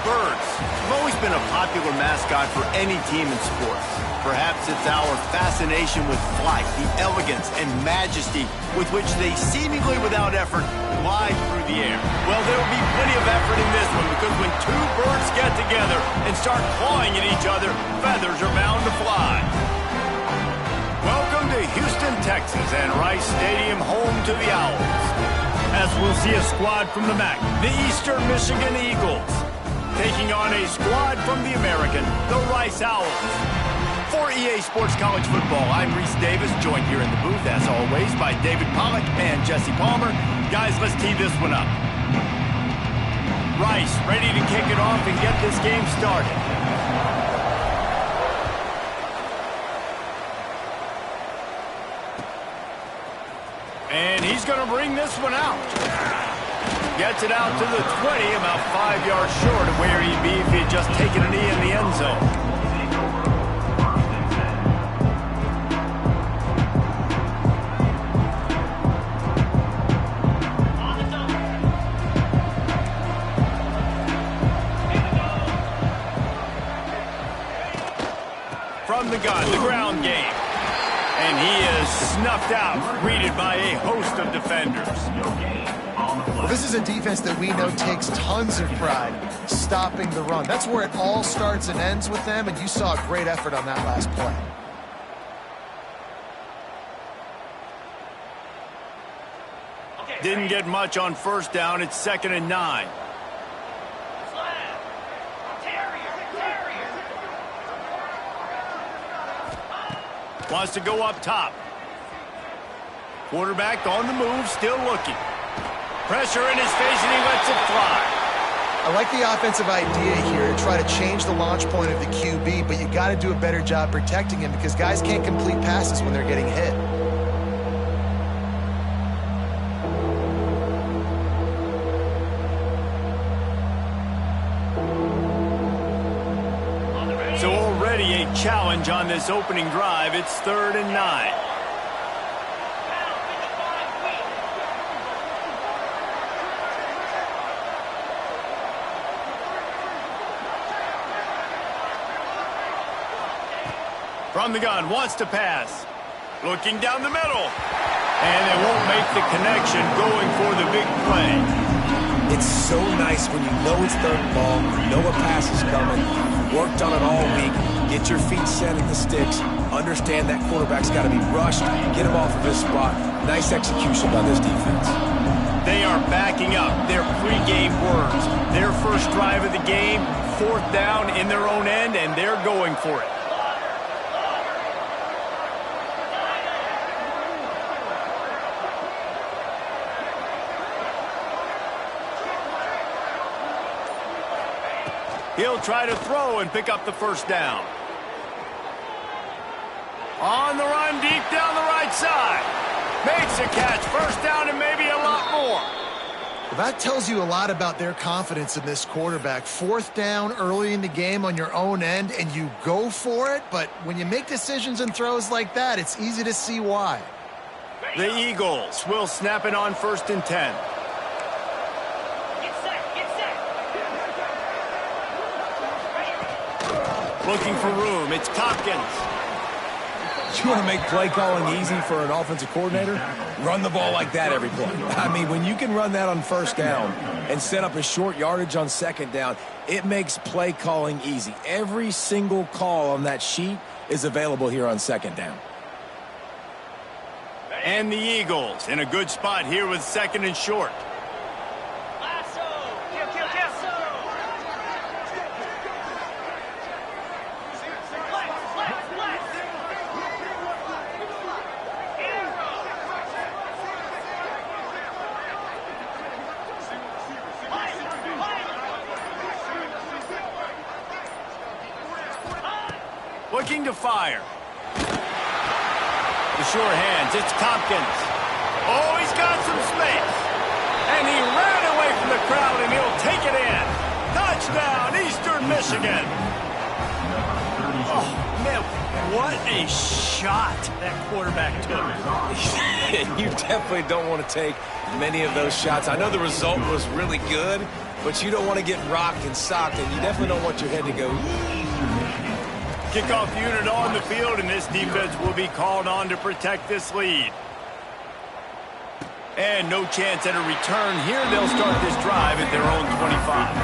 Birds have always been a popular mascot for any team in sports. Perhaps it's our fascination with flight, the elegance and majesty with which they seemingly without effort glide through the air. Well, there will be plenty of effort in this one because when two birds get together and start clawing at each other, feathers are bound to fly. Welcome to Houston, Texas, and Rice Stadium, home to the Owls. As we'll see a squad from the MAC, the Eastern Michigan Eagles, taking on a squad from the American, the Rice Owls. For EA Sports College Football, I'm Reese Davis, joined here in the booth, as always, by David Pollack and Jesse Palmer. Guys, let's tee this one up. Rice ready to kick it off and get this game started. And he's going to bring this one out. Gets it out to the 20, about 5 yards short of where he'd be if he had just taken a knee in the end zone. From the gun, the ground game. And he is snuffed out, greeted by a host of defenders. Well, this is a defense that we know takes tons of pride stopping the run. That's where it all starts and ends with them, and you saw a great effort on that last play. Didn't get much on first down. It's 2nd and 9. Wants to go up top. Quarterback on the move, still looking. Pressure in his face, and he lets it fly. I like the offensive idea here to try to change the launch point of the QB, but you got to do a better job protecting him because guys can't complete passes when they're getting hit. So already a challenge on this opening drive. It's 3rd and 9. From the gun, wants to pass. Looking down the middle. And they won't make the connection, going for the big play. It's so nice when you know it's 3rd and long, you know a pass is coming, worked on it all week, get your feet set at the sticks, understand that quarterback's got to be rushed, get him off of his spot. Nice execution by this defense. They are backing up their pregame words. Their first drive of the game, 4th down in their own end, and they're going for it. He'll try to throw and pick up the 1st down. On the run, deep down the right side. Makes a catch, 1st down and maybe a lot more. Well, that tells you a lot about their confidence in this quarterback. 4th down early in the game on your own end, and you go for it. But when you make decisions and throws like that, it's easy to see why. The Eagles will snap it on 1st and 10. Looking for room. It's Tompkins. You want to make play calling easy for an offensive coordinator? Run the ball like that every play. I mean, when you can run that on 1st down and set up a short yardage on 2nd down, it makes play calling easy. Every single call on that sheet is available here on 2nd down. And the Eagles in a good spot here with 2nd and short. Looking to fire. The sure hands, it's Tompkins. Oh, he's got some space. And he ran away from the crowd, and he'll take it in. Touchdown, Eastern Michigan. Oh, man, what a shot that quarterback took. You definitely don't want to take many of those shots. I know the result was really good, but you don't want to get rocked and socked, and you definitely don't want your head to go. Kickoff unit on the field, and this defense will be called on to protect this lead. And no chance at a return here. They'll start this drive at their own 25.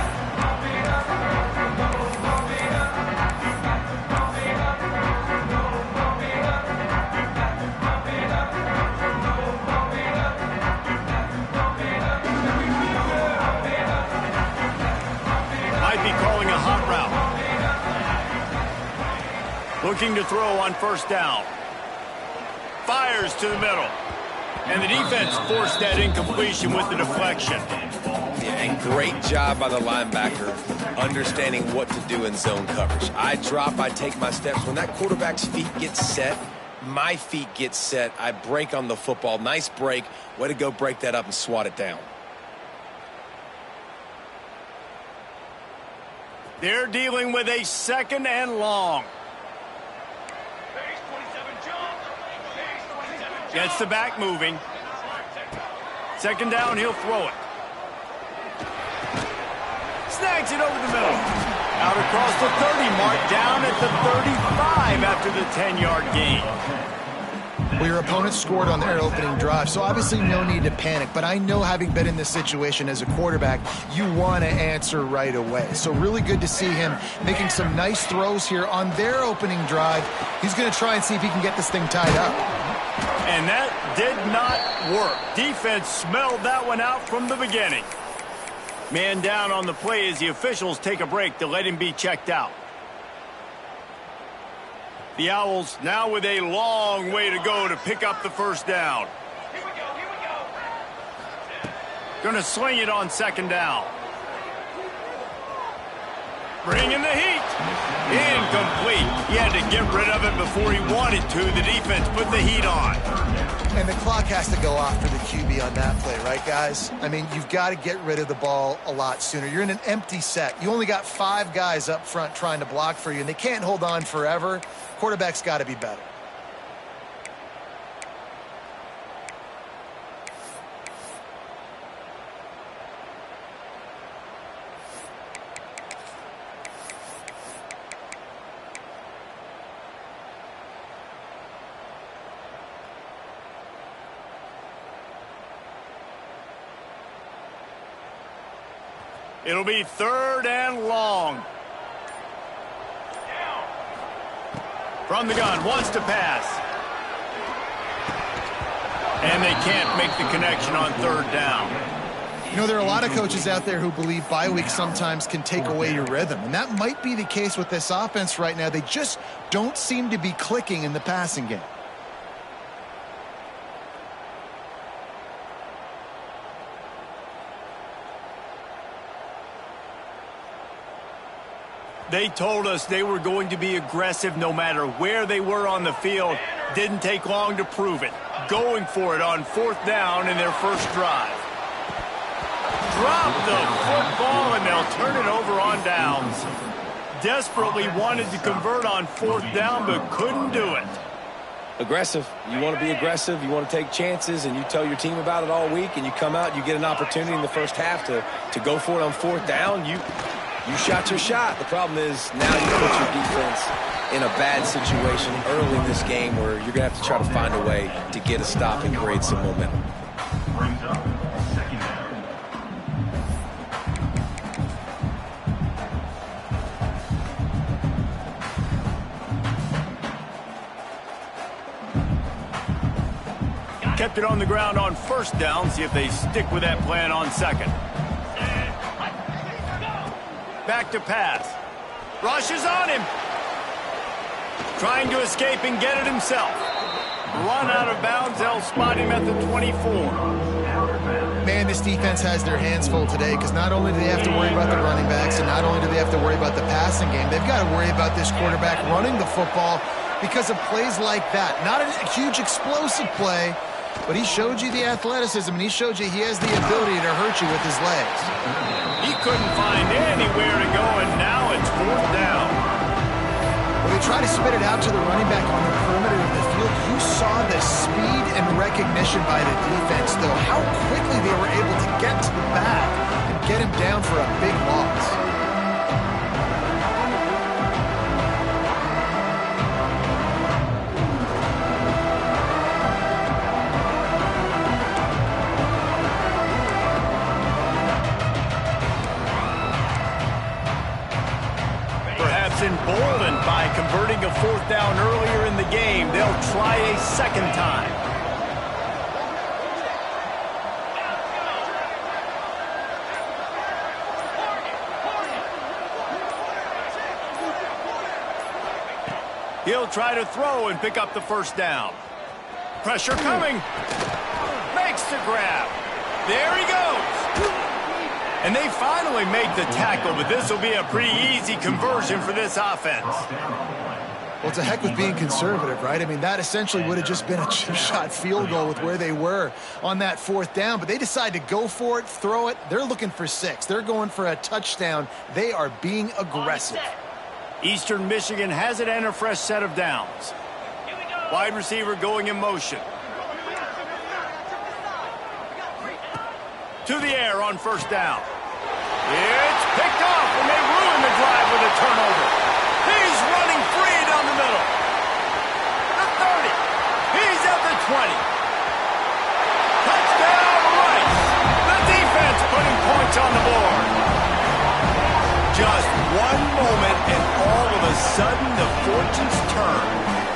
Might be calling a hot route. Looking to throw on first down. Fires to the middle. And the defense forced that incompletion with the deflection. Yeah, and great job by the linebacker understanding what to do in zone coverage. I drop, I take my steps. When that quarterback's feet get set, my feet get set. I break on the football. Nice break. Way to go break that up and swat it down. They're dealing with a second and long. Gets the back moving. Second down, he'll throw it. Snags it over the middle. Out across the 30 mark, down at the 35 after the 10-yard gain. Well, your opponent scored on their opening drive, so obviously no need to panic. But I know, having been in this situation as a quarterback, you want to answer right away. So really good to see him making some nice throws here on their opening drive. He's going to try and see if he can get this thing tied up. And that did not work. Defense smelled that one out from the beginning. Man down on the play as the officials take a break to let him be checked out. The Owls now with a long way to go to pick up the first down. Here we go. Gonna sling it on second down. Bringing the heat. Incomplete. He had to get rid of it before he wanted to. The defense put the heat on. And the clock has to go off for the QB on that play, right, guys? I mean, you've got to get rid of the ball a lot sooner. You're in an empty set. You only got 5 guys up front trying to block for you, and they can't hold on forever. Quarterback's got to be better. It'll be third and long. From the gun, wants to pass. And they can't make the connection on third down. You know, there are a lot of coaches out there who believe bye weeks sometimes can take away your rhythm. And that might be the case with this offense right now. They just don't seem to be clicking in the passing game. They told us they were going to be aggressive no matter where they were on the field. Didn't take long to prove it. Going for it on fourth down in their first drive. Drop the football, and they'll turn it over on downs. Desperately wanted to convert on fourth down, but couldn't do it. Aggressive. You want to be aggressive. You want to take chances, and you tell your team about it all week, and you come out, you get an opportunity in the first half to go for it on fourth down. You shot your shot. The problem is now you put your defense in a bad situation early in this game where you're going to have to try to find a way to get a stop and create some momentum. Kept it on the ground on first down. See if they stick with that plan on second. Back to pass. Rushes on him. Trying to escape and get it himself. Run out of bounds. They'll spot him at the 24. Man, this defense has their hands full today, because not only do they have to worry about the running backs, and not only do they have to worry about the passing game, they've got to worry about this quarterback running the football because of plays like that. Not a huge explosive play, but he showed you the athleticism, and he showed you he has the ability to hurt you with his legs. He couldn't find anywhere to go, and now it's fourth down. Well, they try to spit it out to the running back on the perimeter of the field. You saw the speed and recognition by the defense, though, how quickly they were able to get to the back and get him down for a big loss. Emboldened by converting a 4th down earlier in the game, they'll try a second time. He'll try to throw and pick up the 1st down. Pressure coming. Makes the grab. There he goes. And they finally make the tackle, but this will be a pretty easy conversion for this offense. Well, it's a heck with being conservative, right? I mean, that essentially would have just been a chip shot field goal with where they were on that 4th down, but they decide to go for it, throw it. They're looking for 6. They're going for a touchdown. They are being aggressive. Eastern Michigan has it and a fresh set of downs. Wide receiver going in motion. To the air on 1st down. It's picked off, and they ruin the drive with a turnover. He's running free down the middle. The 30. He's at the 20. Touchdown, Rice. The defense putting points on the board. Just one moment, and all of a sudden, the fortunes turn.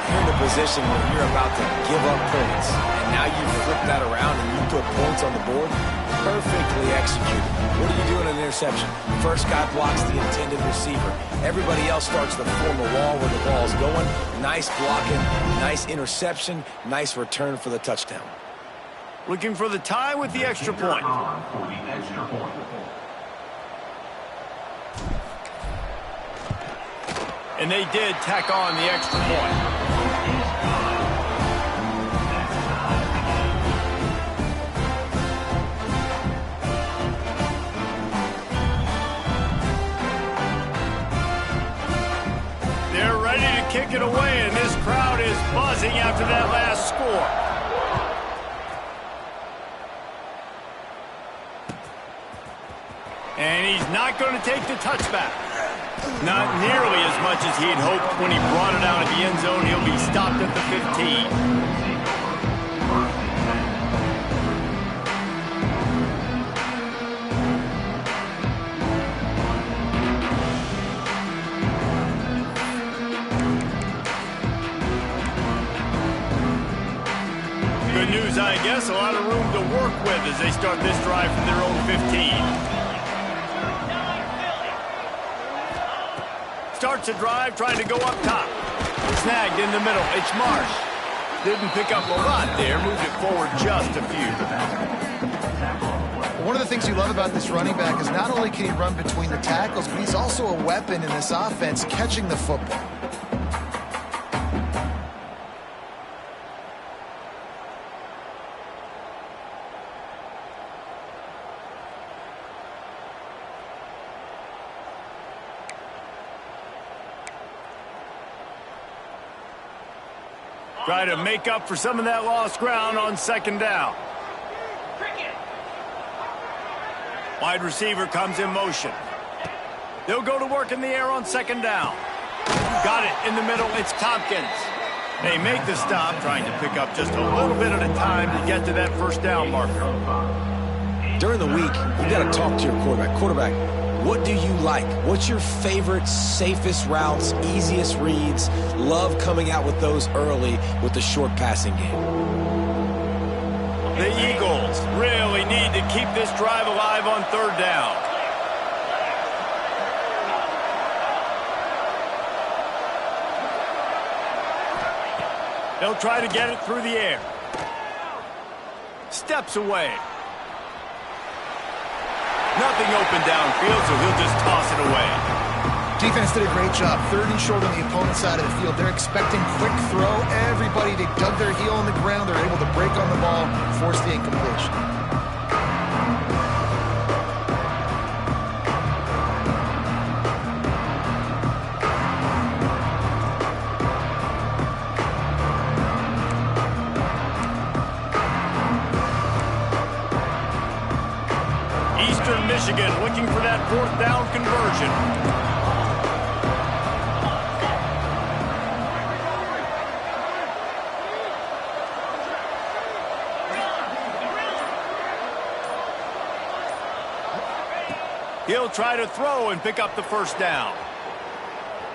You're in a position where you're about to give up points, and now you flip that around and you put points on the board. Perfectly executed. What do you do in an interception? First guy blocks the intended receiver. Everybody else starts to form a wall where the ball's going. Nice blocking, nice interception, nice return for the touchdown. Looking for the tie with the extra point. And they did tack on the extra point. Kick it away, and this crowd is buzzing after that last score. And he's not going to take the touchback. Not nearly as much as he'd hoped when he brought it out of the end zone. He'll be stopped at the 15. Good news, I guess. A lot of room to work with as they start this drive from their own 15. Starts a drive, trying to go up top. Snagged in the middle. It's Marsh. Didn't pick up a lot there. Moved it forward just a few. One of the things you love about this running back is not only can he run between the tackles, but he's also a weapon in this offense, catching the football. Try to make up for some of that lost ground on 2nd down. Wide receiver comes in motion. They'll go to work in the air on 2nd down. Got it in the middle. It's Tompkins. They make the stop, trying to pick up just a little bit at a time to get to that 1st down marker. During the week, you got to talk to your quarterback. Quarterback, what do you like? What's your favorite, safest routes, easiest reads? Love coming out with those early with the short passing game. The Eagles really need to keep this drive alive on 3rd down. They'll try to get it through the air. Steps away. Nothing open downfield, so he'll just toss it away. Defense did a great job. 3rd and short on the opponent's side of the field. They're expecting quick throw. Everybody, they dug their heel on the ground. They're able to break on the ball, force the incompletion. fourth down conversion. He'll try to throw and pick up the first down.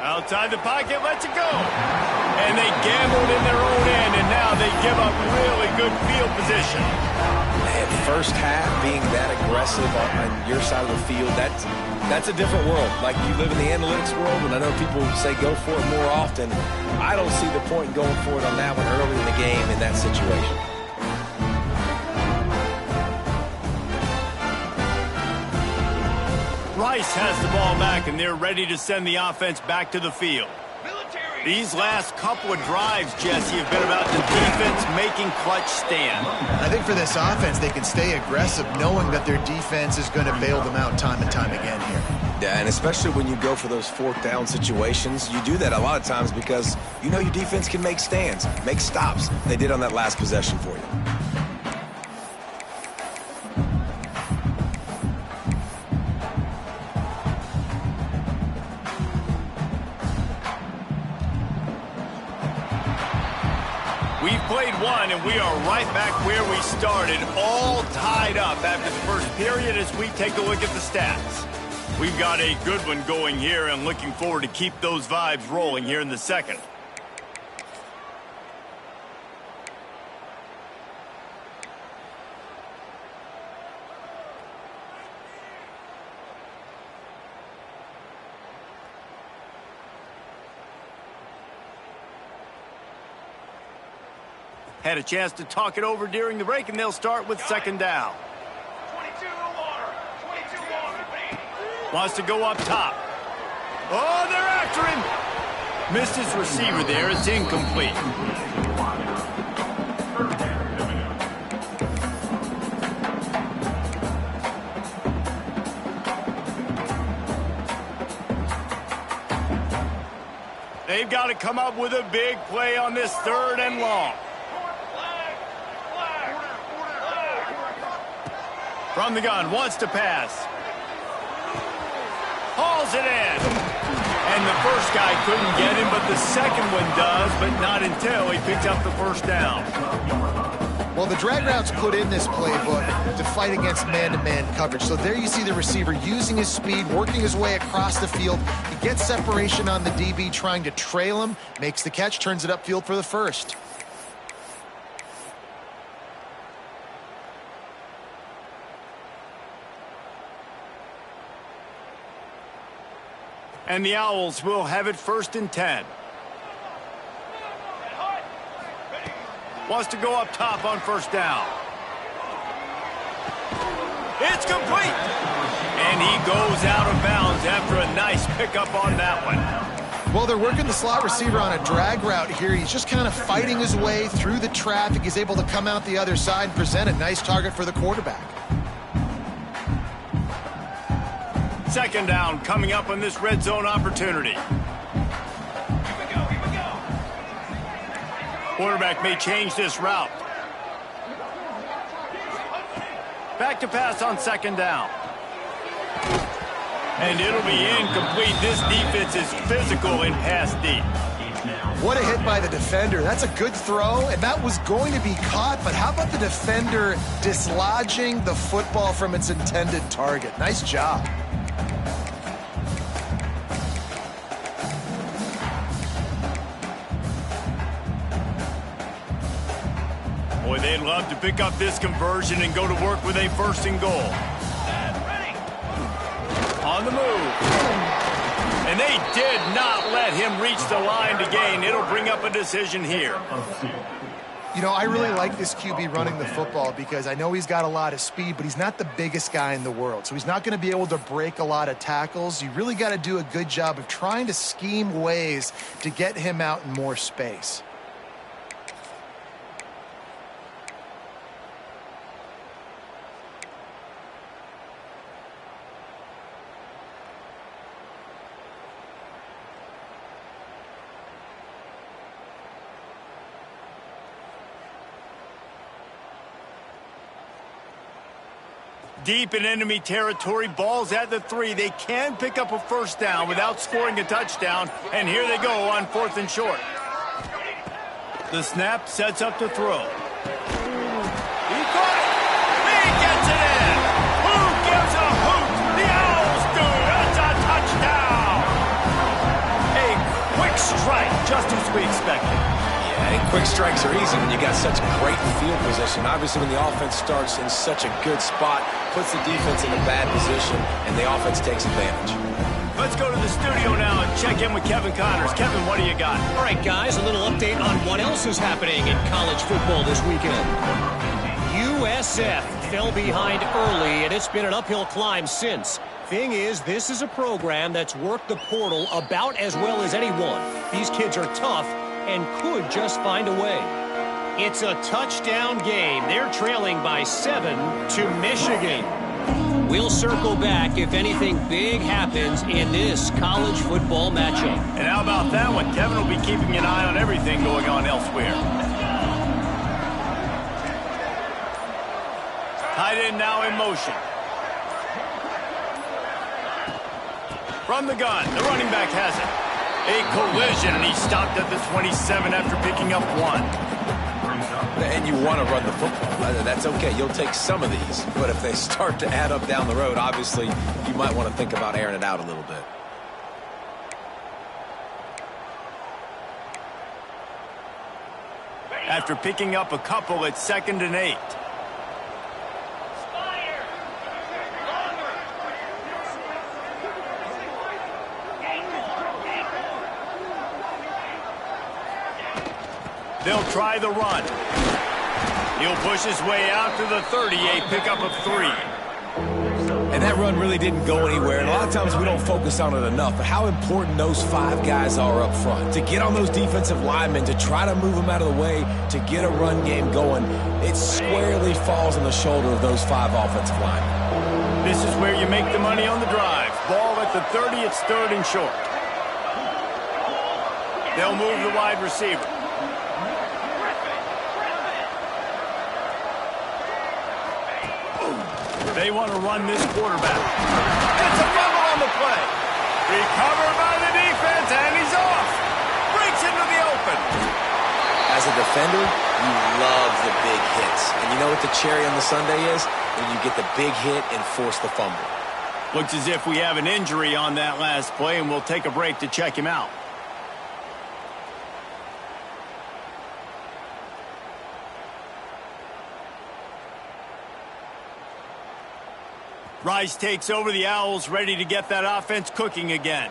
Outside the pocket, lets it go. And they gambled in their own end, and now they give up really good field position. Man, first half being that aggressive on your side of the field, that's a different world. Like, you live in the analytics world, and I know people say go for it more often. I don't see the point in going for it on that one early in the game in that situation. Rice has the ball back, and they're ready to send the offense back to the field. These last couple of drives, Jesse, have been about the defense making clutch stand. I think for this offense, they can stay aggressive knowing that their defense is going to bail them out time and time again here. Yeah, and especially when you go for those fourth down situations, you do that a lot of times because you know your defense can make stands, make stops. They did on that last possession for you. We've played one, and we are right back where we started, all tied up after the first period as we take a look at the stats. We've got a good one going here, and looking forward to keep those vibes rolling here in the second. Had a chance to talk it over during the break, and they'll start with second down. 22 water. 22 water. Wants to go up top. Oh, they're after him. Missed his receiver there. It's incomplete. They've got to come up with a big play on this third and long. From the gun, wants to pass. Hauls it in. And the first guy couldn't get him, but the second one does, but not until he picks up the first down. Well, the drag routes put in this playbook to fight against man-to-man coverage. So there you see the receiver using his speed, working his way across the field. He gets separation on the DB, trying to trail him, makes the catch, turns it upfield for the first. And the Owls will have it 1st and 10. Wants to go up top on first down. It's complete. And he goes out of bounds after a nice pickup on that one. Well, they're working the slot receiver on a drag route here. He's just kind of fighting his way through the traffic. He's able to come out the other side and present a nice target for the quarterback. Second down coming up on this red zone opportunity. Quarterback may change this route. Back to pass on second down. And it'll be incomplete. This defense is physical in pass deep. What a hit by the defender. That's a good throw, and that was going to be caught, but how about the defender dislodging the football from its intended target? Nice job. Boy, they'd love to pick up this conversion and go to work with a 1st and goal. On the move. And they did not let him reach the line to gain. It'll bring up a decision here. You know, I really like this QB running the football because I know he's got a lot of speed, but he's not the biggest guy in the world. So he's not going to be able to break a lot of tackles. You really got to do a good job of trying to scheme ways to get him out in more space. deep in enemy territory. Ball's at the 3. They can pick up a first down without scoring a touchdown. And here they go on 4th and short. The snap sets up to throw. He caught it. He gets it in. Who gives a hoot? The Owls do. It's a touchdown. A quick strike, just as we expected. Yeah, and quick strikes are easy when you got such great field position. Obviously, when the offense starts in such a good spot, puts the defense in a bad position, and the offense takes advantage. Let's go to the studio now and check in with Kevin Connors. Kevin, what do you got? All right, guys, a little update on what else is happening in college football this weekend. USF fell behind early, and it's been an uphill climb since. Thing is, this is a program that's worked the portal about as well as anyone. These kids are tough and could just find a way. It's a touchdown game. They're trailing by 7 to Michigan. We'll circle back if anything big happens in this college football matchup. And how about that one? Kevin will be keeping an eye on everything going on elsewhere. Tight end now in motion. From the gun, the running back has it. A collision, and he stopped at the 27 after picking up 1. And you want to run the football. That's okay. You'll take some of these. But if they start to add up down the road, obviously, you might want to think about airing it out a little bit. After picking up a couple, it's 2nd and 8. They'll try the run. He'll push his way out to the 30, a pickup of 3. And that run really didn't go anywhere. And a lot of times we don't focus on it enough. But how important those 5 guys are up front. To get on those defensive linemen, to try to move them out of the way, to get a run game going, it squarely falls on the shoulder of those 5 offensive linemen. This is where you make the money on the drive. Ball at the 30, it's 3rd and short. They'll move the wide receiver. They want to run this quarterback. It's a fumble on the play. Recovered by the defense, and he's off. Breaks into the open. As a defender, you love the big hits. And you know what the cherry on the sundae is? When you get the big hit and force the fumble. Looks as if we have an injury on that last play, and we'll take a break to check him out. Rice takes over. The Owls ready to get that offense cooking again.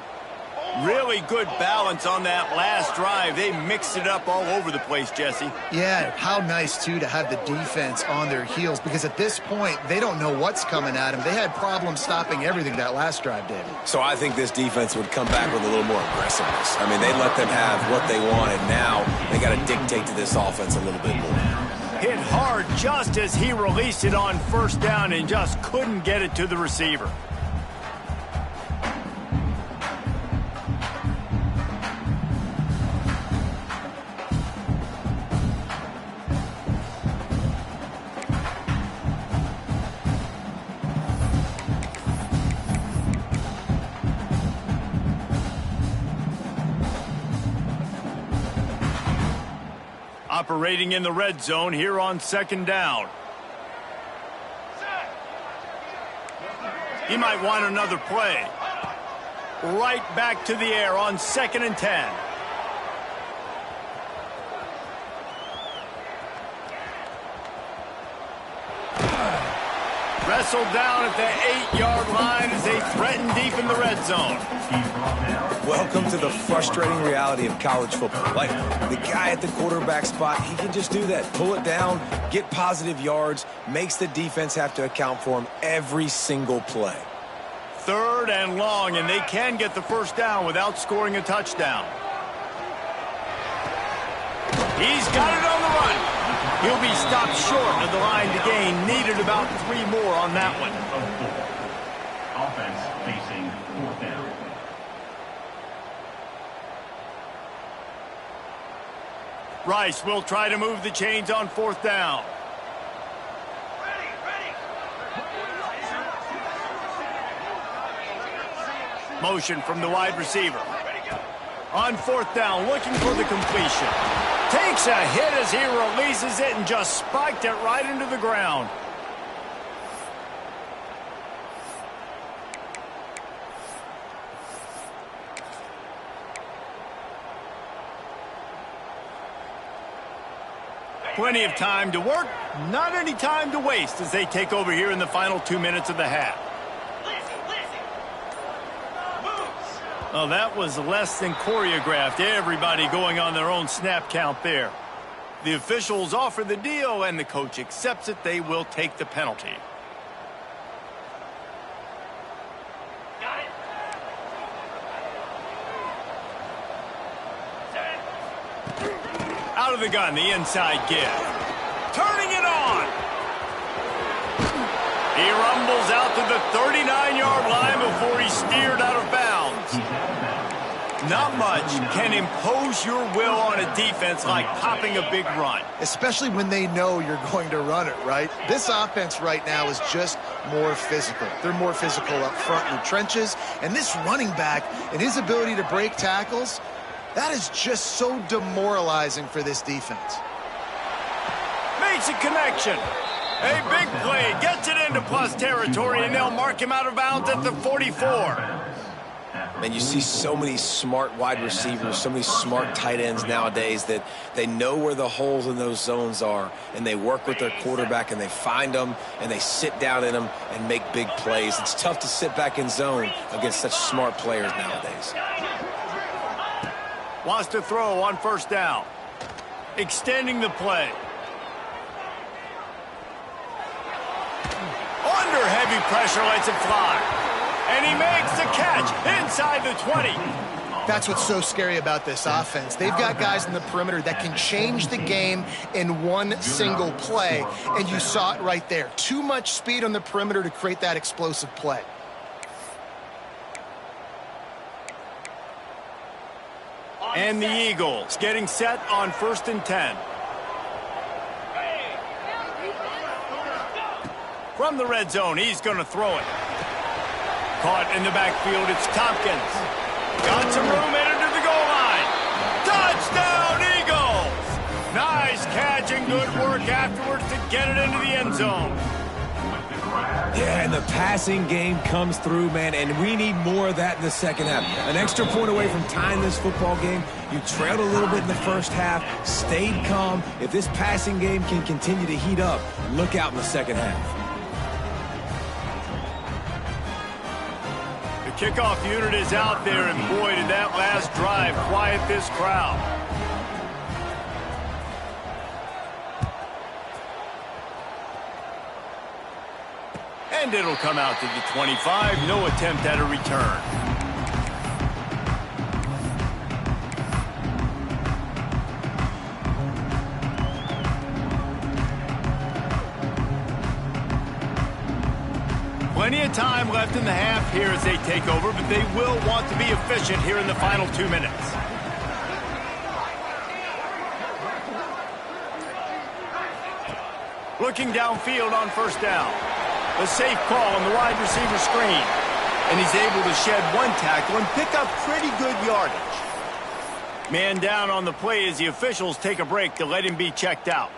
Really good balance on that last drive. They mixed it up all over the place, Jesse. Yeah, how nice, too, to have the defense on their heels, because at this point, they don't know what's coming at them. They had problems stopping everything that last drive, David. So I think this defense would come back with a little more aggressiveness. I mean, they let them have what they wanted. Now they got to dictate to this offense a little bit more. Hit hard just as he released it on 1st down and just couldn't get it to the receiver. Operating in the red zone here on 2nd down. He might want another play. Right back to the air on 2nd and 10. Wrestled down at the 8-yard line as they threaten deep in the red zone. Welcome to the frustrating reality of college football. Like, the guy at the quarterback spot, he can just do that. Pull it down, get positive yards, makes the defense have to account for him every single play. 3rd and long, and they can get the 1st down without scoring a touchdown. He's got it on the run. He'll be stopped short of the line to gain. Needed about 3 more on that one. Offense facing 4th down. Rice will try to move the chains on 4th down. Motion from the wide receiver. On fourth down, looking for the completion. Takes a hit as he releases it and just spiked it right into the ground. Plenty of time to work, not any time to waste as they take over here in the final 2 minutes of the half. Oh, that was less than choreographed. Everybody going on their own snap count there. The officials offer the deal, and the coach accepts it. They will take the penalty. Got it. Out of the gun, the inside give. Turning it on. He rumbles out to the 39-yard line before he's steered out of bounds. Not much can impose your will on a defense like popping a big run. Especially when they know you're going to run it, right? This offense right now is just more physical. They're more physical up front in the trenches. And this running back and his ability to break tackles, that is just so demoralizing for this defense. Makes a connection. A big play. Gets it into plus territory, and they'll mark him out of bounds at the 44. Man, you see so many smart wide receivers, so many smart tight ends nowadays that they know where the holes in those zones are, and they work with their quarterback, and they find them, and they sit down in them and make big plays. It's tough to sit back in zone against such smart players nowadays. Wants to throw on first down. Extending the play. Under heavy pressure, lets it fly. And he makes the catch inside the 20. That's what's so scary about this offense. They've got guys in the perimeter that can change the game in one single play, and you saw it right there. Too much speed on the perimeter to create that explosive play. And the Eagles getting set on 1st and 10. From the red zone, he's going to throw it. Caught in the backfield, it's Tompkins. Got some room, headed to the goal line. Touchdown, Eagles! Nice catch and good work afterwards to get it into the end zone. Yeah, and the passing game comes through, man, and we need more of that in the second half. An extra point away from tying this football game. You trailed a little bit in the first half, stayed calm. If this passing game can continue to heat up, look out in the second half. Kickoff unit is out there, and boy, did that last drive quiet this crowd. And it'll come out to the 25. No attempt at a return. Plenty of time left in the half here as they take over, but they will want to be efficient here in the final 2 minutes. Looking downfield on first down. A safe call on the wide receiver screen. And he's able to shed one tackle and pick up pretty good yardage. Man down on the play as the officials take a break to let him be checked out.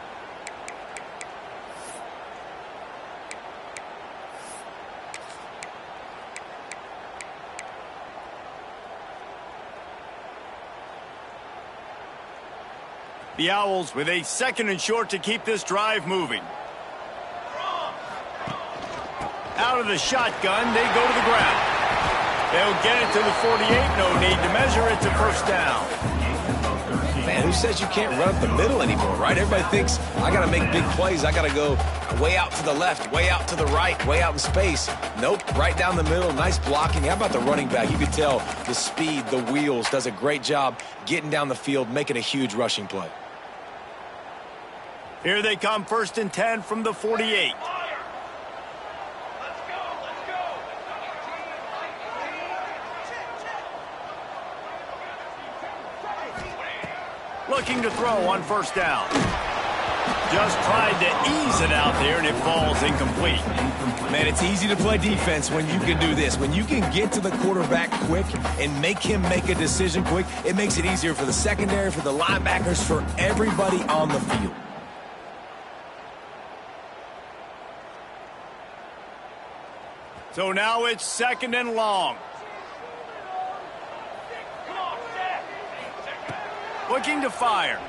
The Owls with a 2nd and short to keep this drive moving. Out of the shotgun, they go to the ground. They'll get it to the 48. No need to measure it to first down. Man, who says you can't run up the middle anymore, right? Everybody thinks, I got to make big plays. I got to go way out to the left, way out to the right, way out in space. Nope, right down the middle. Nice blocking. How about the running back? You could tell the speed, the wheels, does a great job getting down the field, making a huge rushing play. Here they come, 1st and 10 from the 48. Looking to throw on first down. Just tried to ease it out there, and it falls incomplete. Man, it's easy to play defense when you can do this. When you can get to the quarterback quick and make him make a decision quick, it makes it easier for the secondary, for the linebackers, for everybody on the field. So now it's 2nd and long. Looking to fire.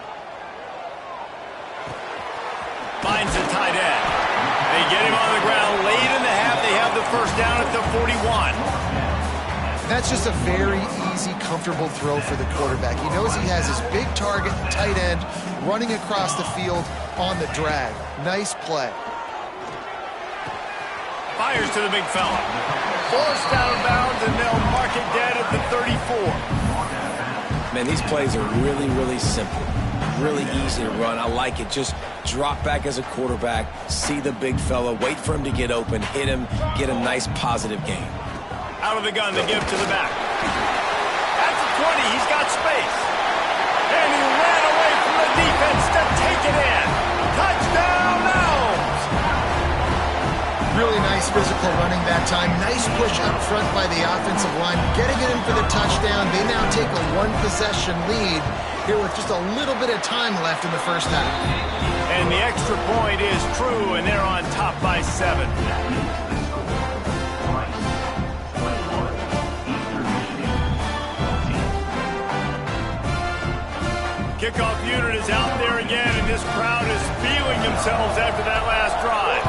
Finds the tight end. They get him on the ground late in the half. They have the first down at the 41. That's just a very easy, comfortable throw for the quarterback. He knows he has his big target, tight end, running across the field on the drag. Nice play. Fires to the big fella. Forced out of bounds, and they'll mark it dead at the 34. Man, these plays are really, really simple. Really easy to run. I like it. Just drop back as a quarterback, see the big fella, wait for him to get open, hit him, get a nice positive gain. Out of the gun, the give to the back. At the 20, he's got space. And he ran away from the defense to take it in. Touchdown, Elms! Really nice physical running that time. Nice push up front by the offensive line. Getting it in for the touchdown. They now take a one-possession lead here with just a little bit of time left in the first half. And the extra point is true, and they're on top by 7. Kickoff unit is out there again, and this crowd is feeling themselves after that last drive.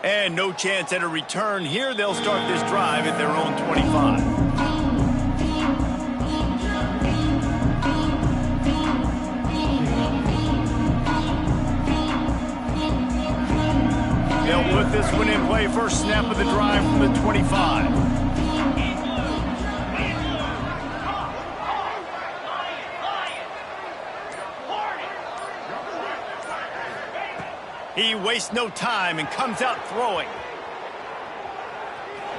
And no chance at a return here. They'll start this drive at their own 25. They'll put this one in play. First snap of the drive from the 25. He wastes no time and comes out throwing.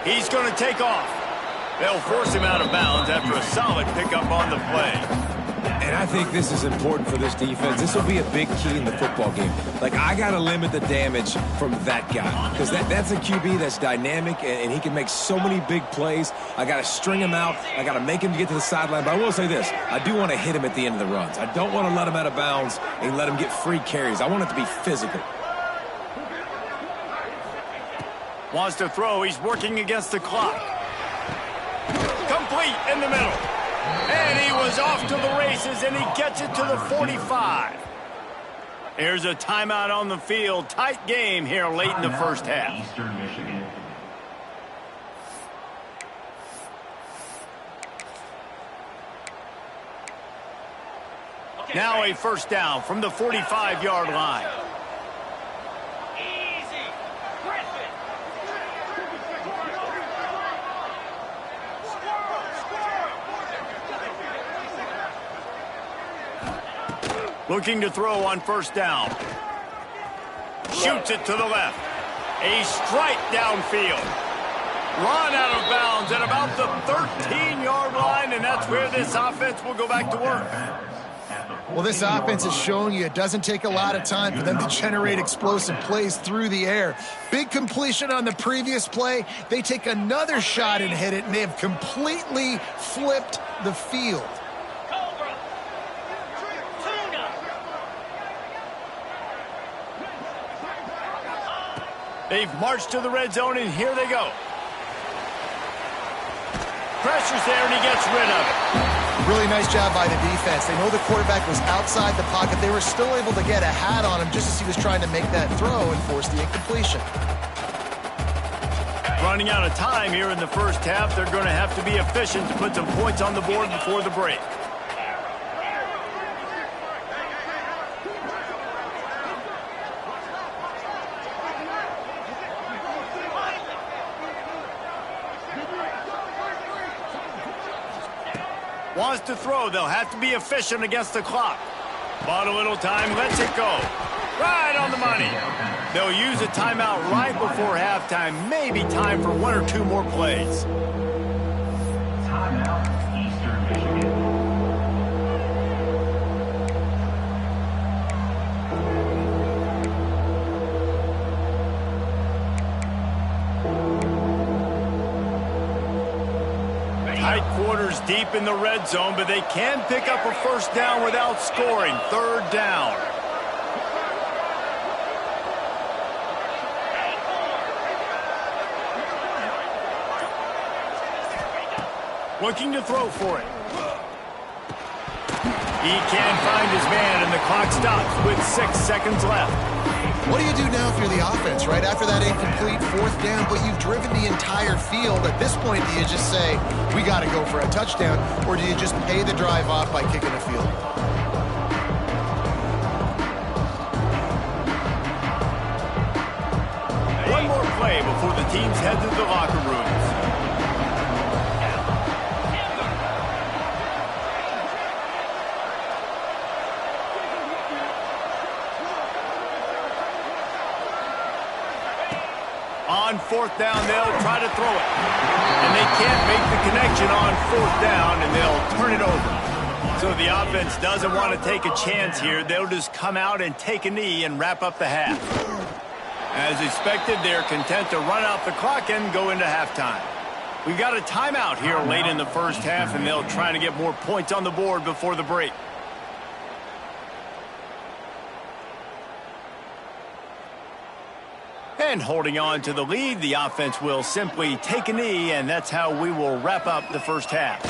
He's going to take off. They'll force him out of bounds after a solid pickup on the play. And I think this is important for this defense. This will be a big key in the football game. Like, I got to limit the damage from that guy because that's a QB that's dynamic, and he can make so many big plays. I got to string him out. I got to make him get to the sideline. But I will say this. I do want to hit him at the end of the runs. I don't want to let him out of bounds and let him get free carries. I want it to be physical. Wants to throw. He's working against the clock. Complete in the middle. And he was off to the races, and he gets it to the 45. Here's a timeout on the field. Tight game here late in the first half. Eastern Michigan. Now a first down from the 45-yard line. Looking to throw on first down. Shoots it to the left. A strike downfield. Run out of bounds at about the 13-yard line, and that's where this offense will go back to work. Well, this offense has shown you it doesn't take a lot of time for them to generate explosive plays through the air. Big completion on the previous play. They take another shot and hit it, and they have completely flipped the field. They've marched to the red zone, and here they go. Pressure's there, and he gets rid of it. Really nice job by the defense. They know the quarterback was outside the pocket. They were still able to get a hat on him just as he was trying to make that throw and force the incompletion. Running out of time here in the first half. They're going to have to be efficient to put some points on the board before the break. Wants to throw. They'll have to be efficient against the clock. Bought a little time. Lets it go. Right on the money. They'll use a timeout right before halftime. Maybe time for one or two more plays. Timeout, Eastern Michigan. Tight quarters deep in the red zone, but they can pick up a first down without scoring. Third down. Looking to throw for it. He can find his man, and the clock stops with 6 seconds left. What do you do now if you're the offense, right? After that incomplete fourth down, but you've driven the entire field. At this point, do you just say, we got to go for a touchdown, or do you just pay the drive off by kicking the field? One more play before the teams head to the locker rooms. On fourth down, they'll try to throw it. And they can't make the connection on fourth down, and they'll turn it over. So the offense doesn't want to take a chance here. They'll just come out and take a knee and wrap up the half. As expected, they're content to run out the clock and go into halftime. We've got a timeout here late in the first half, and they'll try to get more points on the board before the break. And holding on to the lead, the offense will simply take a knee, and that's how we will wrap up the first half.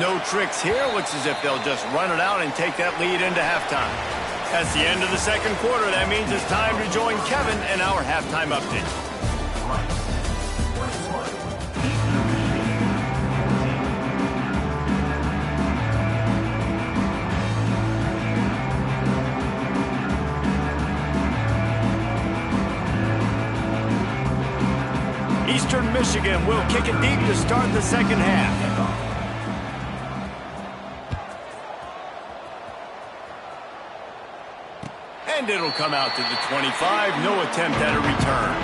No tricks here. Looks as if they'll just run it out and take that lead into halftime. That's the end of the second quarter. That means it's time to join Kevin in our halftime update. Eastern Michigan will kick it deep to start the second half. And it'll come out to the 25. No attempt at a return.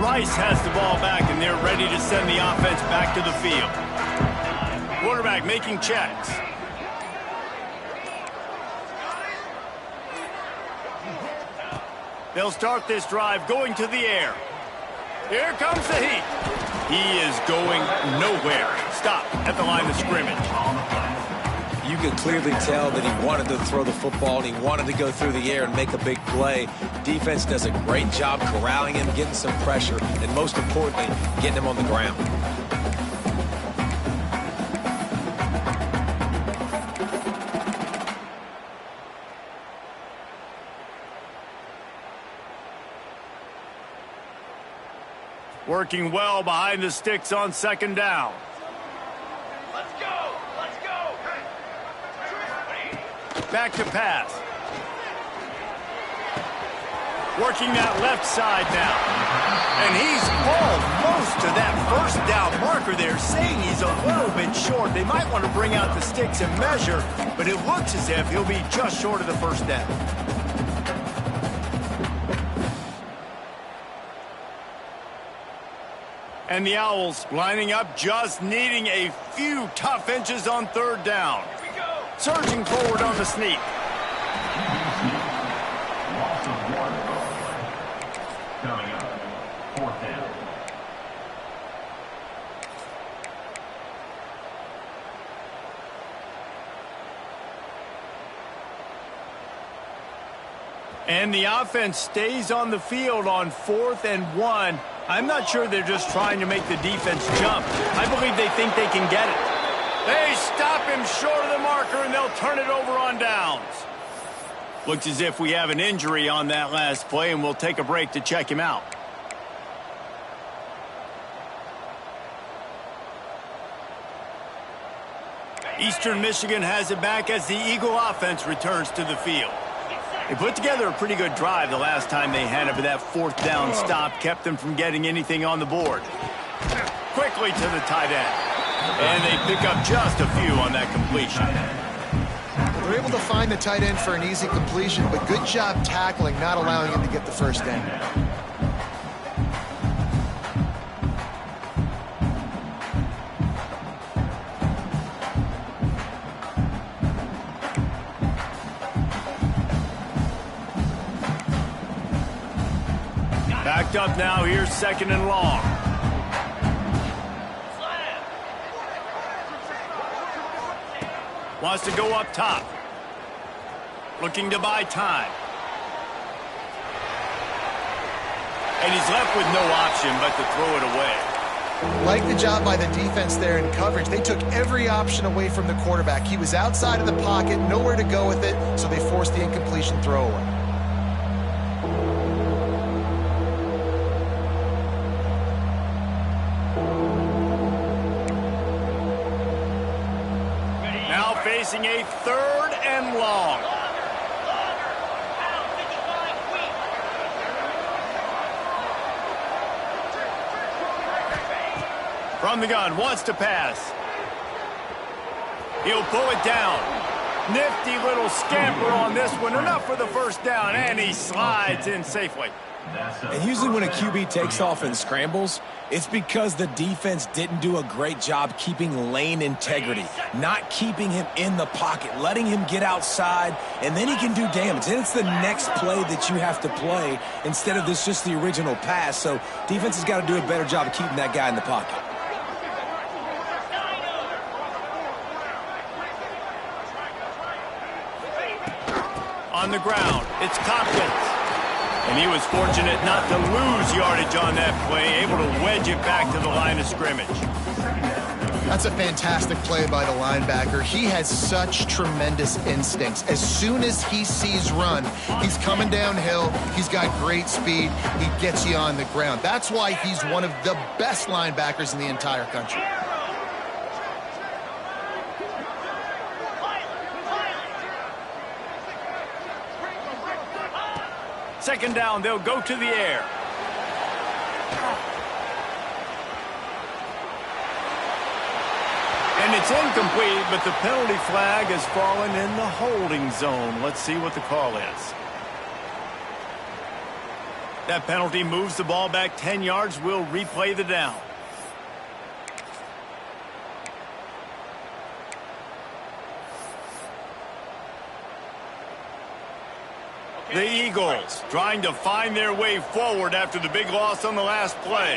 Rice has the ball back, and they're ready to send the offense back to the field. Quarterback making checks. They'll start this drive going to the air. Here comes the heat. He is going nowhere. Stop at the line of scrimmage. You could clearly tell that he wanted to throw the football, and he wanted to go through the air and make a big play. Defense does a great job corralling him, getting some pressure, and most importantly, getting him on the ground. Working well behind the sticks on second down. Let's go! Let's go! Back to pass. Working that left side now. And he's almost to that first down marker there, saying he's a little bit short. They might want to bring out the sticks and measure, but it looks as if he'll be just short of the first down. And the Owls lining up, just needing a few tough inches on third down. Surging forward on the sneak. Coming up, fourth down. And the offense stays on the field on 4th and 1. I'm not sure they're just trying to make the defense jump. I believe they think they can get it. They stop him short of the marker, and they'll turn it over on downs. Looks as if we have an injury on that last play, and we'll take a break to check him out. Eastern Michigan has it back as the Eagle offense returns to the field. They put together a pretty good drive the last time they had it, but that fourth down stop kept them from getting anything on the board. Quickly to the tight end. And they pick up just a few on that completion. They're able to find the tight end for an easy completion, but good job tackling, not allowing him to get the first down. Backed up now, here's 2nd and long. Wants to go up top. Looking to buy time. And he's left with no option but to throw it away. Like the job by the defense there in coverage. They took every option away from the quarterback. He was outside of the pocket, nowhere to go with it, so they forced the incompletion throwaway. Now facing a 3rd and long. From the gun, wants to pass. He'll pull it down. Nifty little scamper on this one. Enough for the 1st down, and he slides in safely. And usually when a QB takes off and scrambles, it's because the defense didn't do a great job keeping lane integrity, not keeping him in the pocket, letting him get outside, and then he can do damage. Then it's the next play that you have to play instead of this just the original pass. So defense has got to do a better job of keeping that guy in the pocket. On the ground, it's Tompkins. And he was fortunate not to lose yardage on that play, able to wedge it back to the line of scrimmage. That's a fantastic play by the linebacker. He has such tremendous instincts. As soon as he sees run, he's coming downhill. He's got great speed. He gets you on the ground. That's why he's one of the best linebackers in the entire country. Second down, they'll go to the air. And it's incomplete, but the penalty flag has fallen in the holding zone. Let's see what the call is. That penalty moves the ball back 10 yards. We'll replay the down. The Eagles trying to find their way forward after the big loss on the last play.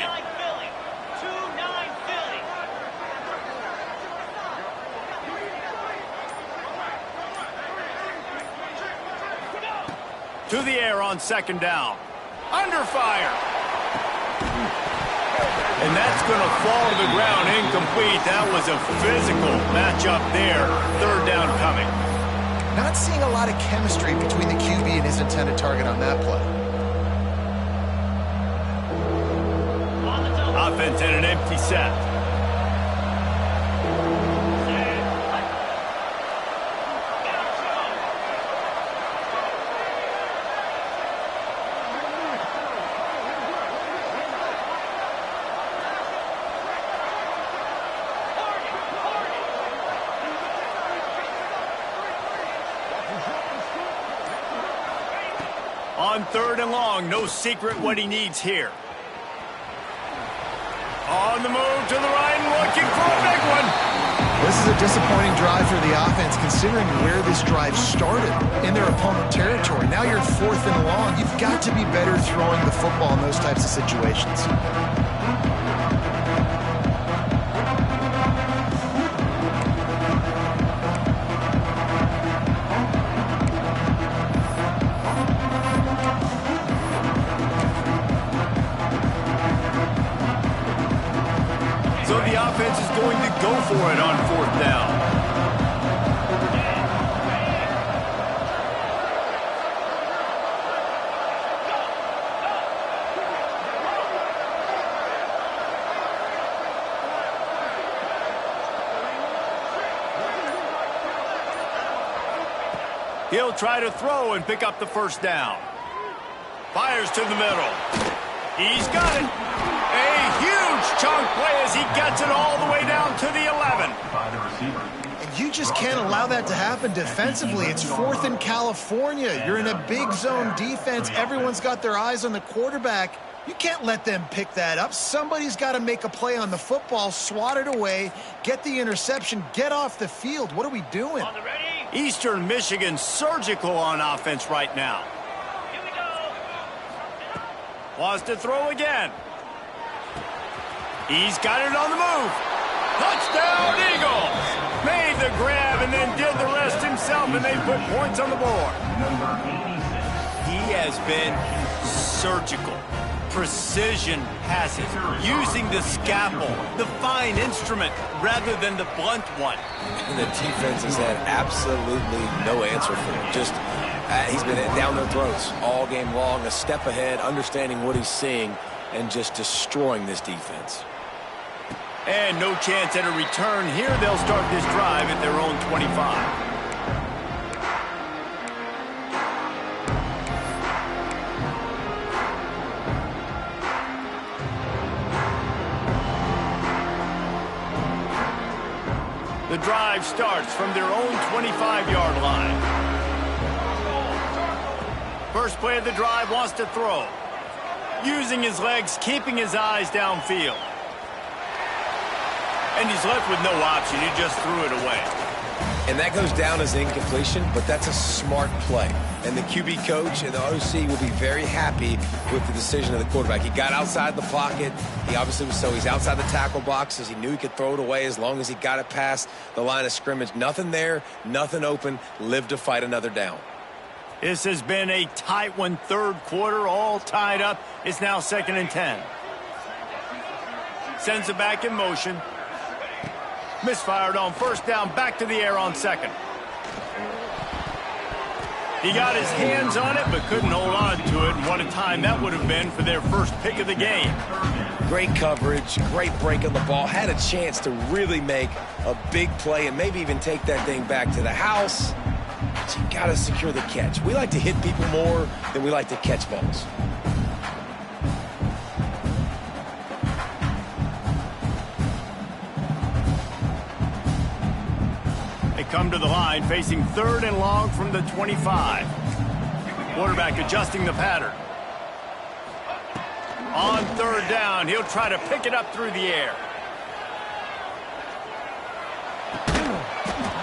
2-9 Philly. To the air on 2nd down. Under fire. And that's going to fall to the ground incomplete. That was a physical matchup there. 3rd down coming. Not seeing a lot of chemistry between the QB and his intended target on that play. Offense in an empty set. On 3rd and long, no secret what he needs here. On the move to the right and looking for a big one. This is a disappointing drive for the offense, considering where this drive started in their opponent territory. Now you're 4th and long. You've got to be better throwing the football in those types of situations. So the offense is going to go for it on 4th down. He'll try to throw and pick up the 1st down. Fires to the middle. He's got it. A huge chunk play as he gets it all the way down to the 11. And you just can't allow that to happen defensively. It's 4th in California. You're in a big zone defense. Everyone's got their eyes on the quarterback. You can't let them pick that up. Somebody's got to make a play on the football, swat it away, get the interception, get off the field. What are we doing? Eastern Michigan surgical on offense right now. Wants to throw again. He's got it on the move. Touchdown, Eagles! Made the grab and then did the rest himself, and they put points on the board. He has been surgical. Precision passes, using the scalpel, the fine instrument, rather than the blunt one. And the defense has had absolutely no answer for him. Just, he's been down their throats all game long, a step ahead, understanding what he's seeing, and just destroying this defense. And no chance at a return here. They'll start this drive at their own 25. The drive starts from their own 25-yard line. First play of the drive, wants to throw. Using his legs, keeping his eyes downfield. And he's left with no option. He just threw it away. And that goes down as incompletion, but that's a smart play. And the QB coach and the OC will be very happy with the decision of the quarterback. He got outside the pocket. He obviously was he's outside the tackle boxes. He knew he could throw it away as long as he got it past the line of scrimmage. Nothing there, nothing open. Live to fight another down. This has been a tight one, third quarter, all tied up. It's now 2nd and 10. Sends it back in motion. Misfired on first down, back to the air on second. He got his hands on it, but couldn't hold on to it. And what a time that would have been for their first pick of the game. Great coverage, great break on the ball. Had a chance to really make a big play and maybe even take that thing back to the house. But you got to secure the catch. We like to hit people more than we like to catch balls. Come to the line, facing 3rd and long from the 25. Quarterback adjusting the pattern. On 3rd down, he'll try to pick it up through the air.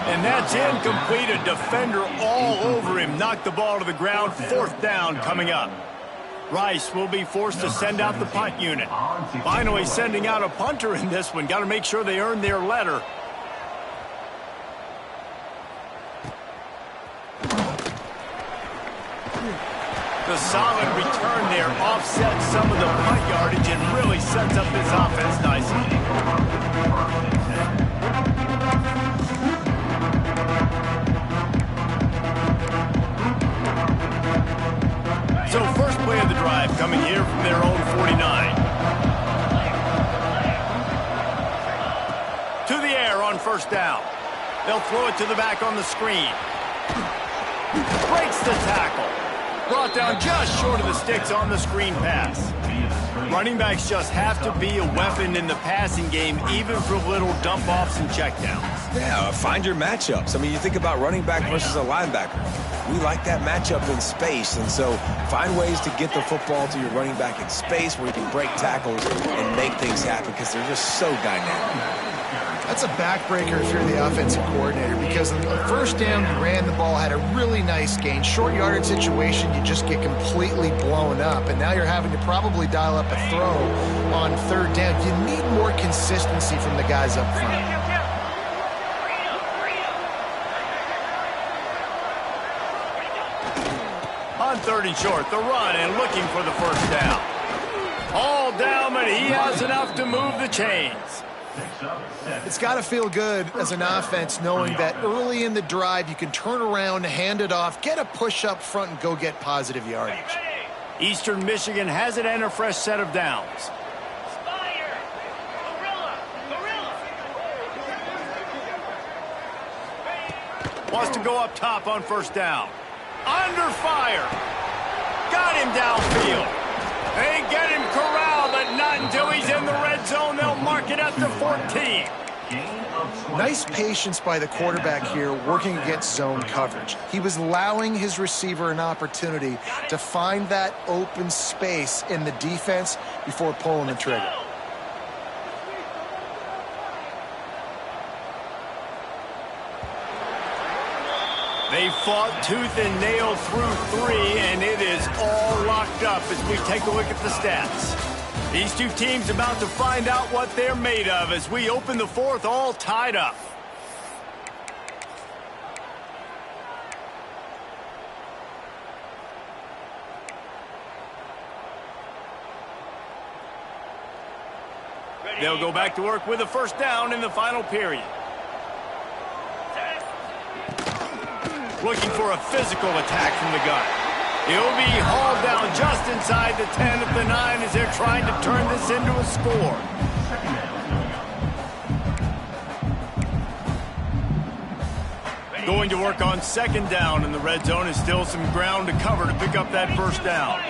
And that's incomplete. A defender all over him. Knocked the ball to the ground. 4th down coming up. Rice will be forced to send out the punt unit. Finally sending out a punter in this one. Got to make sure they earn their letter. The solid return there offsets some of the punt yardage and really sets up this offense nicely. So first play of the drive coming here from their own 49. To the air on first down. They'll throw it to the back on the screen. Breaks the tackle. Brought down just short of the sticks on the screen pass. Running backs just have to be a weapon in the passing game, even for little dump-offs and checkdowns. Yeah, find your matchups. I mean, you think about running back versus a linebacker. We like that matchup in space, and so find ways to get the football to your running back in space where you can break tackles and make things happen because they're just so dynamic. That's a backbreaker if you're the offensive coordinator, because on the first down, you ran the ball, had a really nice gain. Short yardage situation, you just get completely blown up, and now you're having to probably dial up a throw on 3rd down. You need more consistency from the guys up front. On 3rd and short, the run and looking for the first down. All down, but he has enough to move the chains. It's got to feel good as an offense knowing that early in the drive you can turn around, hand it off, get a push up front, and go get positive yardage. Eastern Michigan has it and a fresh set of downs. Wants to go up top on first down. Under fire. Got him downfield. They get him corralled, but not until he's in the red zone. They'll mark it up to 14. Nice patience by the quarterback here working against zone coverage. He was allowing his receiver an opportunity to find that open space in the defense before pulling the trigger. They fought tooth and nail through 3, and it is all locked up as we take a look at the stats. These two teams about to find out what they're made of as we open the fourth all tied up. They'll go back to work with a first down in the final period. Looking for a physical attack from the gun. He'll be hauled down just inside the 10 at the 9 as they're trying to turn this into a score. Going to work on second down, and the red zone is still some ground to cover to pick up that first down.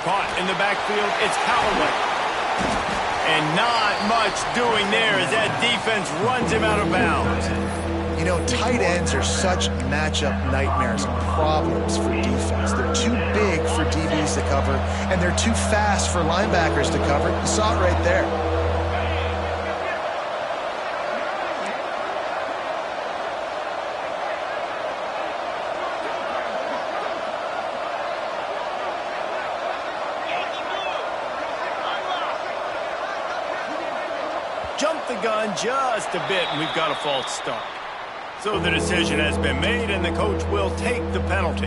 Caught in the backfield, it's Callaway. And not much doing there as that defense runs him out of bounds. You know, tight ends are such matchup nightmares and problems for defense. They're too big for DBs to cover, and they're too fast for linebackers to cover. You saw it right there. Jumped the gun just a bit, and we've got a false start. So the decision has been made, and the coach will take the penalty.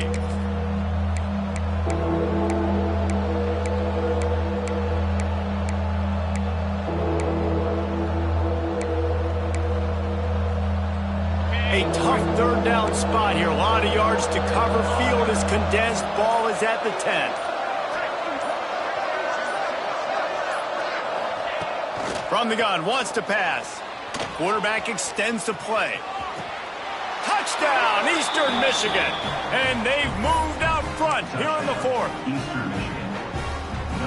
A tough third down spot here. A lot of yards to cover. Field is condensed. Ball is at the 10. From the gun, wants to pass. Quarterback extends the play. Touchdown, Eastern Michigan. And they've moved out front here in the fourth.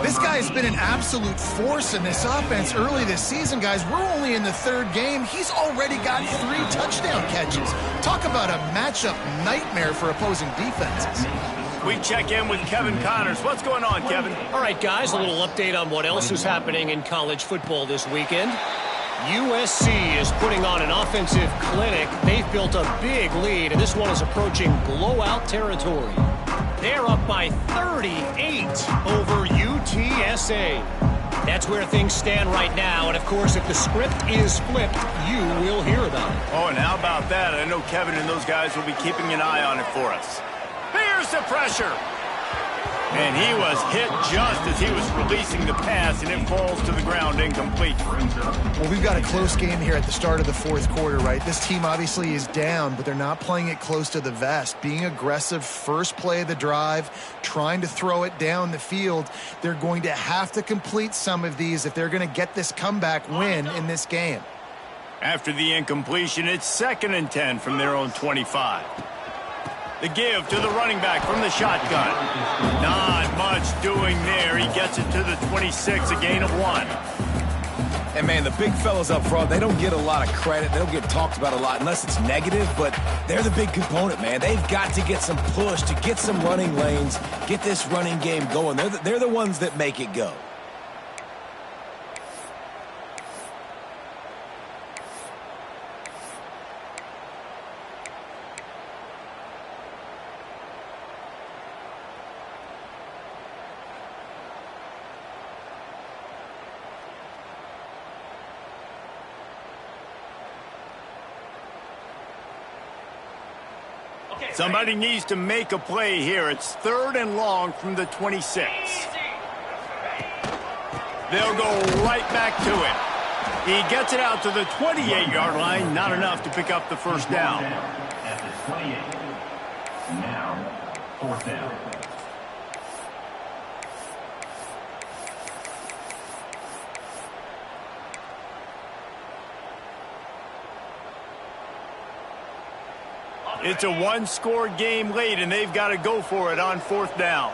This guy's been an absolute force in this offense early this season, guys. We're only in the third game. He's already got 3 touchdown catches. Talk about a matchup nightmare for opposing defenses. We check in with Kevin Connors. What's going on, Kevin? All right, guys, a little update on what else is happening in college football this weekend. USC is putting on an offensive clinic. They've built a big lead, and this one is approaching blowout territory. They're up by 38 over UTSA. That's where things stand right now, and of course, if the script is flipped, you will hear about it. Oh, and how about that? I know Kevin and those guys will be keeping an eye on it for us. Here's the pressure. And he was hit just as he was releasing the pass, and it falls to the ground incomplete. Well, we've got a close game here at the start of the fourth quarter, right? This team obviously is down, but they're not playing it close to the vest. Being aggressive, first play of the drive, trying to throw it down the field. They're going to have to complete some of these if they're going to get this comeback win in this game. After the incompletion, it's 2nd and 10 from their own 25. The give to the running back from the shotgun. Not much doing there. He gets it to the 26, a gain of 1. And, man, the big fellas up front, they don't get a lot of credit. They don't get talked about a lot unless it's negative, but they're the big component, man. They've got to get some push, to get some running lanes, get this running game going. They're the ones that make it go. Somebody needs to make a play here. It's 3rd and long from the 26. They'll go right back to it. He gets it out to the 28-yard line. Not enough to pick up the first down. At the 28. Now, 4th down. It's a 1-score game late, and they've got to go for it on 4th down.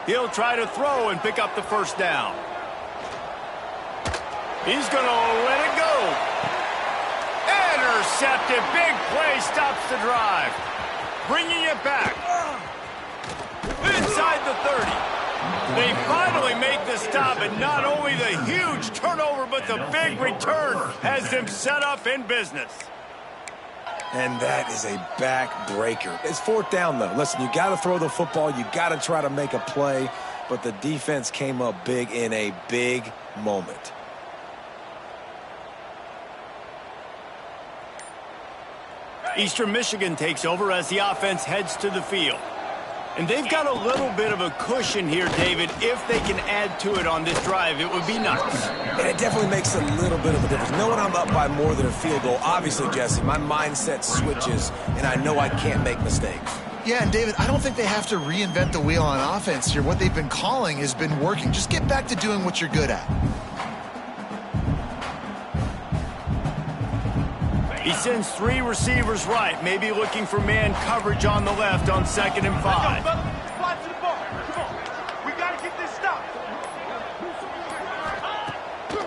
He'll try to throw and pick up the first down. He's going to let it go. Intercepted. Big play stops the drive. Bringing it back. Inside the 30. They finally make the stop, and not only the huge turnover, but the big return has them set up in business. And that is a backbreaker. It's fourth down, though. Listen, you got to throw the football. You got to try to make a play. But the defense came up big in a big moment. Eastern Michigan takes over as the offense heads to the field. And they've got a little bit of a cushion here, David. If they can add to it on this drive, it would be nice. And it definitely makes a little bit of a difference. Knowing I'm up by more than a field goal, obviously, Jesse, my mindset switches, and I know I can't make mistakes. Yeah, and David, I don't think they have to reinvent the wheel on offense here. What they've been calling has been working. Just get back to doing what you're good at. He sends 3 receivers right, maybe looking for man coverage on the left on 2nd and 5. We got to get this stopped.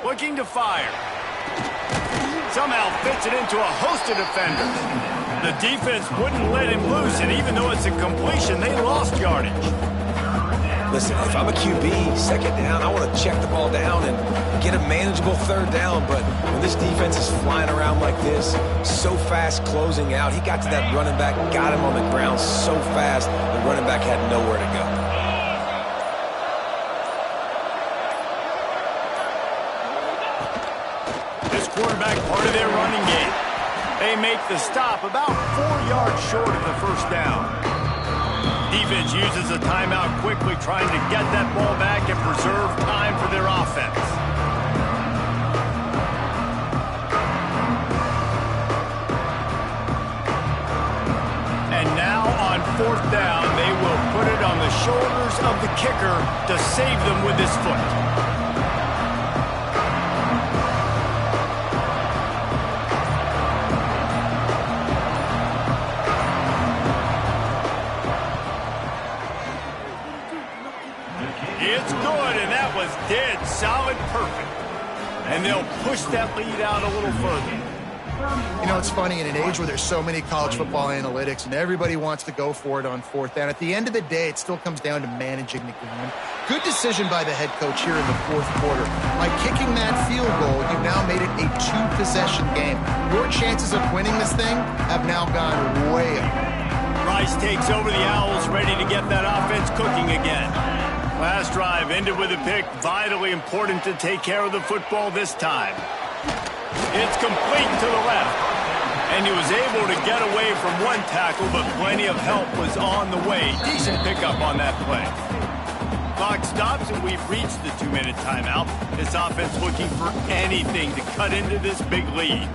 Looking to fire. Somehow fits it into a host of defenders. The defense wouldn't let him loose, and even though it's a completion, they lost yardage. Listen, if I'm a QB, 2nd down, I want to check the ball down and get a manageable 3rd down. But when this defense is flying around like this, so fast closing out, he got to that running back, got him on the ground so fast, the running back had nowhere to go. This quarterback part of their running game. They make the stop about 4 yards short of the 1st down. Defense uses a timeout quickly, trying to get that ball back and preserve time for their offense. And now on 4th down, they will put it on the shoulders of the kicker to save them with his foot. It's good, and that was dead solid perfect. And they'll push that lead out a little further. You know, it's funny, in an age where there's so many college football analytics and everybody wants to go for it on 4th down, at the end of the day, it still comes down to managing the game. Good decision by the head coach here in the 4th quarter. By kicking that field goal, you've now made it a 2-possession game. Your chances of winning this thing have now gone way up. Rice takes over the Owls, ready to get that offense cooking again. Last drive ended with a pick. Vitally important to take care of the football this time. It's complete to the left. And he was able to get away from one tackle, but plenty of help was on the way. Decent pickup on that play. Clock stops, and we've reached the 2-minute timeout. This offense looking for anything to cut into this big lead.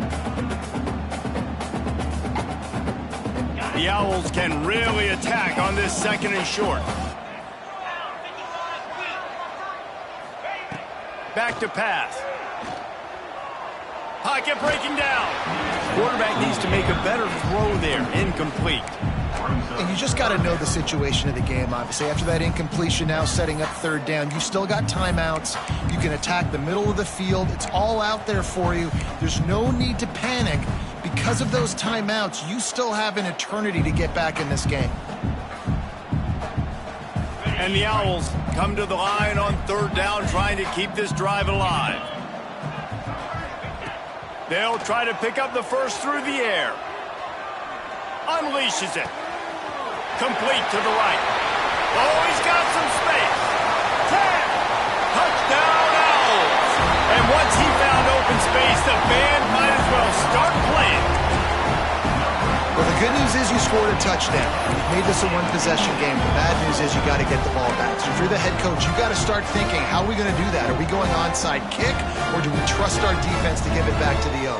The Owls can really attack on this 2nd and short. Back to pass. Pocket breaking down. Quarterback needs to make a better throw there. Incomplete. And you just got to know the situation of the game, obviously. After that incompletion, now setting up 3rd down, you still got timeouts. You can attack the middle of the field. It's all out there for you. There's no need to panic. Because of those timeouts, you still have an eternity to get back in this game. And the Owls come to the line on 3rd down, trying to keep this drive alive. They'll try to pick up the first through the air. Unleashes it. Complete to the right. Oh, he's got some space. 10. Touchdown, Owls. And once he found open space, the band might as well start playing. Well, the good news is you scored a touchdown. You've made this a 1-possession game. The bad news is you got to get the ball back. So if you're the head coach, you got to start thinking, how are we going to do that? Are we going onside kick, or do we trust our defense to give it back to the O?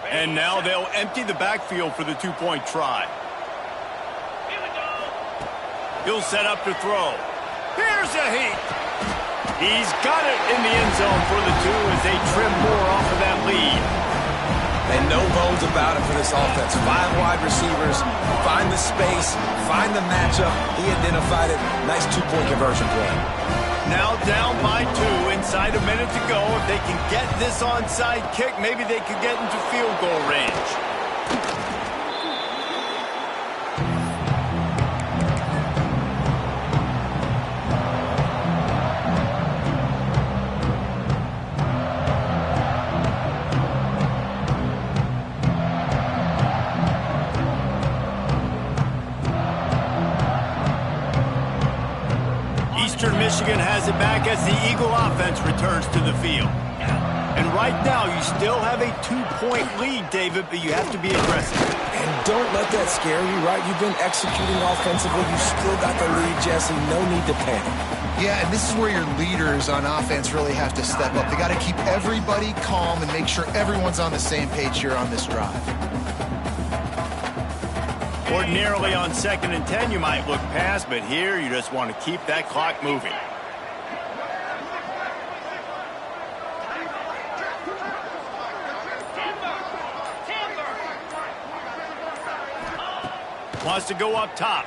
And now they'll empty the backfield for the 2-point try. He'll set up to throw. Here's a heat. He's got it in the end zone for the 2 as they trim more off of that lead. And no bones about it for this offense. 5 wide receivers, find the space, find the matchup. He identified it. Nice 2-point conversion play. Now down by 2, inside a minute to go. If they can get this onside kick, maybe they could get into field goal range. Eastern Michigan has it back as the Eagle offense returns to the field. And right now, you still have a 2-point lead, David, but you have to be aggressive. And don't let that scare you, right? You've been executing offensively. You still got the lead, Jesse. No need to panic. Yeah, and this is where your leaders on offense really have to step up. They got to keep everybody calm and make sure everyone's on the same page here on this drive. Ordinarily on 2nd and 10, you might look past, but here you just want to keep that clock moving. Wants to go up top.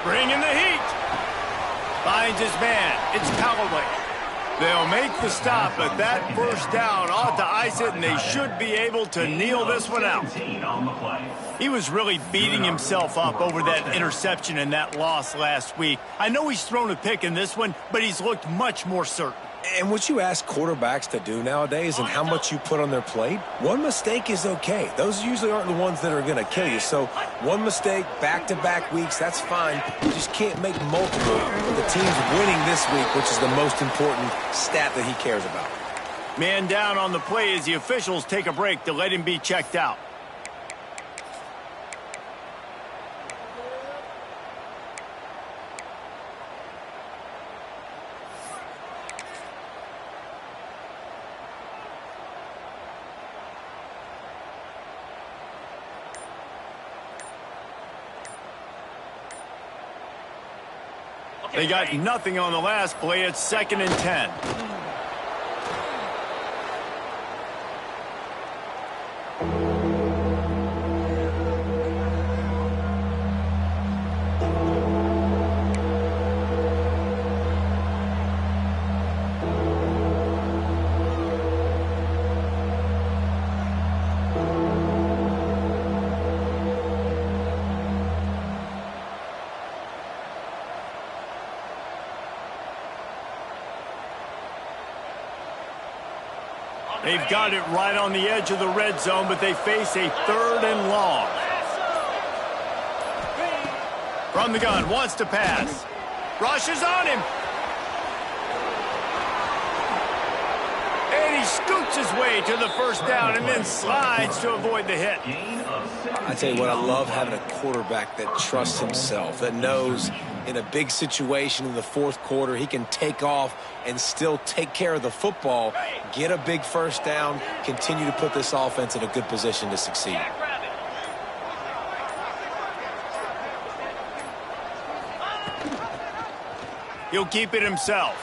Bring in the heat. Finds his man. It's Callaway. They'll make the stop, but that first down ought to ice it, and they should be able to kneel this one out. He was really beating himself up over that interception and that loss last week. I know he's thrown a pick in this one, but he's looked much more certain. And what you ask quarterbacks to do nowadays and how much you put on their plate, one mistake is okay. Those usually aren't the ones that are going to kill you. So one mistake, back-to-back weeks, that's fine. You just can't make multiple. The team's winning this week, which is the most important stat that he cares about. Man down on the play as the officials take a break to let him be checked out. They got nothing on the last play. It's 2nd and 10. They've got it right on the edge of the red zone, but they face a 3rd and long. From the gun, wants to pass. Rushes on him. And he scoots his way to the first down and then slides to avoid the hit. I tell you what, I love having a quarterback that trusts himself, that knows in a big situation in the 4th quarter, he can take off and still take care of the football, get a big first down, continue to put this offense in a good position to succeed. He'll keep it himself.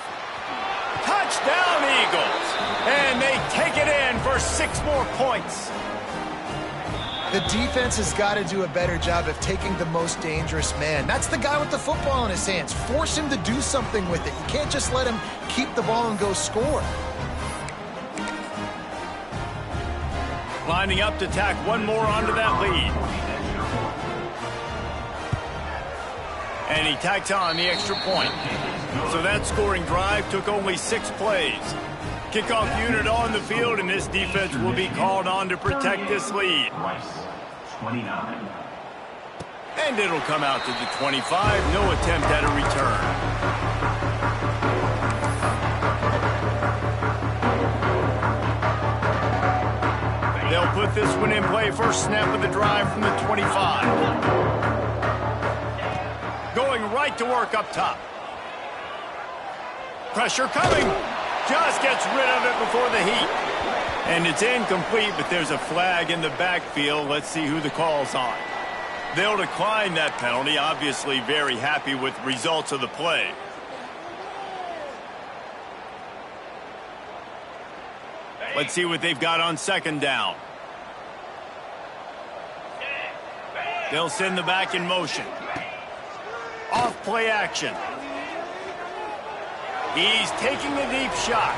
Touchdown, Eagles! And they take it in for 6 more points. The defense has got to do a better job of taking the most dangerous man. That's the guy with the football in his hands. Force him to do something with it. You can't just let him keep the ball and go score. Lining up to tack one more onto that lead. And he tacks on the extra point. So that scoring drive took only 6 plays. Kickoff unit on the field, and this defense will be called on to protect this lead. 29. And it'll come out to the 25. No attempt at a return. They'll put this one in play. First snap of the drive from the 25. Going right to work up top. Pressure coming. Just gets rid of it before the heat. And it's incomplete, but there's a flag in the backfield. Let's see who the call's on. They'll decline that penalty. Obviously very happy with results of the play. Let's see what they've got on 2nd down. They'll send the back in motion. Off play action. He's taking a deep shot.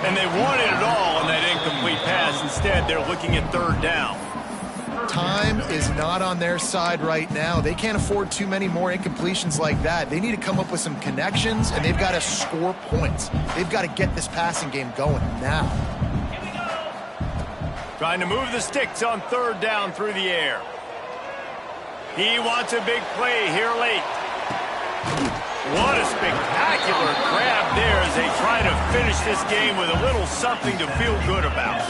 And they wanted it all on that incomplete pass. Instead, they're looking at 3rd down. Time is not on their side right now. They can't afford too many more incompletions like that. They need to come up with some connections, and they've got to score points. They've got to get this passing game going now. Trying to move the sticks on 3rd down through the air. He wants a big play here late. a spectacular grab there as they try to finish this game with a little something to feel good about.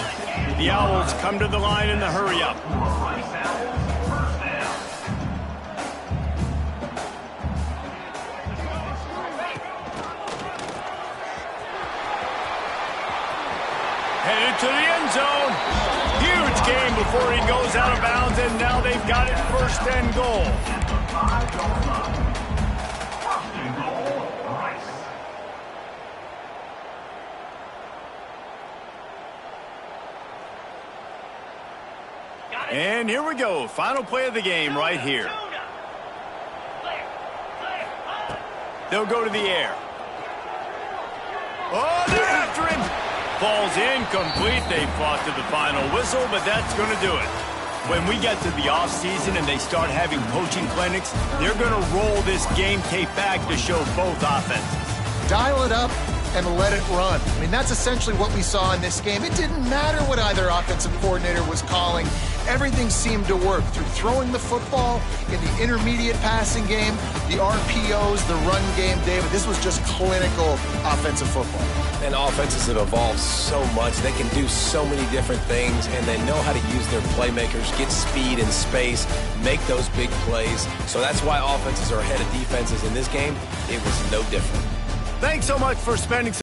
The Owls come to the line in the hurry-up. Headed to the end zone. Huge game before he goes out of bounds, and now they've got it first and goal. And here we go. Final play of the game right here. They'll go to the air. Oh, they're after him. Ball's incomplete. They fought to the final whistle, but that's going to do it. When we get to the offseason and they start having coaching clinics, they're going to roll this game tape back to show both offenses. Dial it up and let it run. I mean, that's essentially what we saw in this game. It didn't matter what either offensive coordinator was calling. Everything seemed to work through throwing the football in the intermediate passing game, the RPOs, the run game, David. This was just clinical offensive football. And offenses have evolved so much. They can do so many different things, and they know how to use their playmakers, get speed and space, make those big plays. So that's why offenses are ahead of defenses in this game. It was no different. Thanks so much for spending